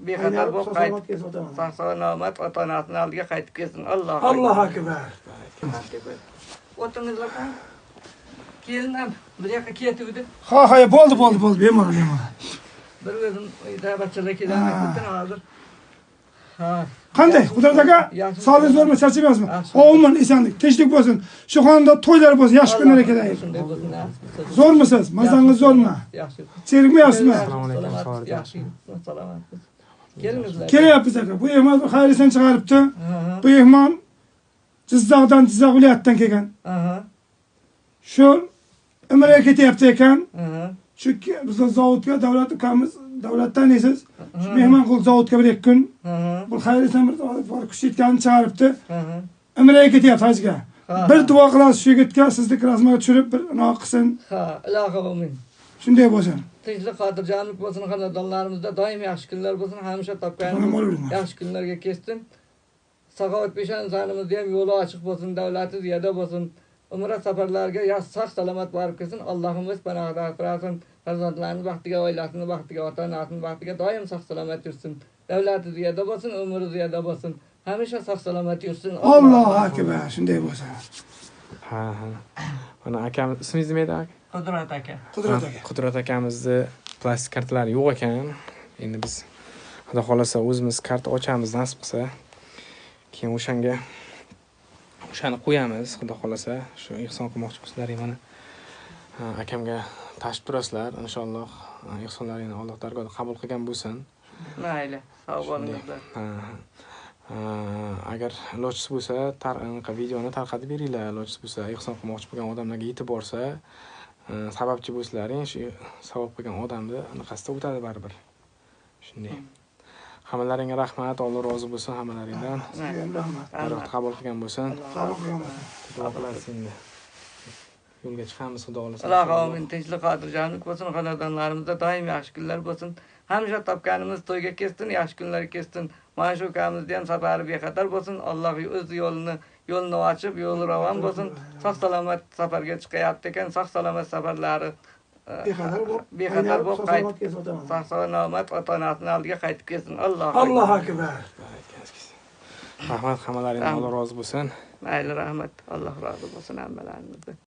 bexatar bo'lib qaytib sog' salomat ota-onasining oldiga qaytib kelsin. Allohu akbar. O'tingizlar ham. Kelinam bir yoqqa ketuvdi. Ha, bo'ldi, bemalol. Bir o'zim uyda bachchalar kelmayapti hozir. Ha. Qanday? Qudrat aka, sog'lik zo'rmi, charchamayapsizmi? Omonman, esanlik, tinchlik bo'lsin. Shu xonada to'ylar bo'lsin, yaxshi kunlar kelaylik. Zo'rmisiz? Mazangiz zo'rmi? Yaxshi. Zerikmayapsizmi? Assalomu alaykum, Yaxshi. Salomat. Kelingizlar. Kelyapmiz aka. Bu mehmon xayrisan chiqaribdi. Bu mehmon Jizzaxdan, Jizzax viloyatidan kelgan. Shu umraga ketyapti ekan. Chunki biz zavodga davlat ukamiz davlatdan esiz. Shu mehmon qilib zavodga bir kun. Bu xayrisan bir bor kuch yetganini chiqaribdi. Umraga ketyapti hajga. Bir duo qilasiz shu yigitga, sizni rasmga tushirib bir inoq qilsin. Ha, ilohi amin. Shunday bo'lsin. Tinchlik, xotirjamlik bo'lsin, xonadonlarimizda doim yaxshi kunlar bo'lsin, hamisha topganimiz yaxshi kunlarga kessin. Saxovat peshan insanimizda ham yo'li ochiq bo'lsin, davlati ziyoda bo'lsin. Umra safarlarga sog' salomat borib kelsin. Allohimiz panohida asrasin. Farzandlarimiz baxtiga, oilasini baxtiga, ota-onasini baxtiga doim sog' salomat yursin. Davlati ziyoda bo'lsin, umri ziyoda bo'lsin. Hamisha sog' salomat yursin. Allohu akbar. Shunday bo'lsin. Ha. Mana akamiz ismingiz nima edi aka? Qudrat aka. Qudrat akamizni plastik kartalari yo'q ekan. Endi biz xudo xolasa o'zimiz karta ochamiz nasib qilsa. Keyin o'shani qo'yamiz, xudo xolasa. Shu ihson qilmoqchi bo'lsalaring mana akamga tashib turasizlar. Inshaalloh ihsonlaringni Alloh dargohida qabul qilgan bo'lsin. Mayli, sog' bo'linglar. Agar ilojsiz bo'lsa, videoni tarqatib beringlar. Ilojsiz bo'lsa, ihson qilmoqchi bo'lgan odamlarga yetib borsa, sababchi bo'lsalaring, shu savob qilgan odamni anaqasida o'tadi baribir. Shunday. Hammalaringga rahmat, Alloh rozi bo'lsin hammalaringdan. Alloh qabul qilgan bo'lsin. Duo qilasizlar. Yo'lga chiqamiz, xudo xolasa. Alloh amin. Tinchlik, xotirjamlik bo'lsin, xonadonlarimizda doim yaxshi kunlar bo'lsin. Hamisha topganimiz to'yga kessin, yaxshi kunlarga kessin. Mana shu ukamizni ham safari bexatar bo'lsin. Alloh o'z yo'lini ochib, yo'li ravon bo'lsin. Sog' salomat safarga chiqayapti ekan, sog' salomat safarlari bexatar bo'lib qaytib sog' salomat ota-onasining oldiga qaytib kelsin. Allohu akbar. Rahmat hammalaringdan, Alloh rozi bo'lsin. Mayli, rahmat. Alloh rozi bo'lsin hammalaringizdan.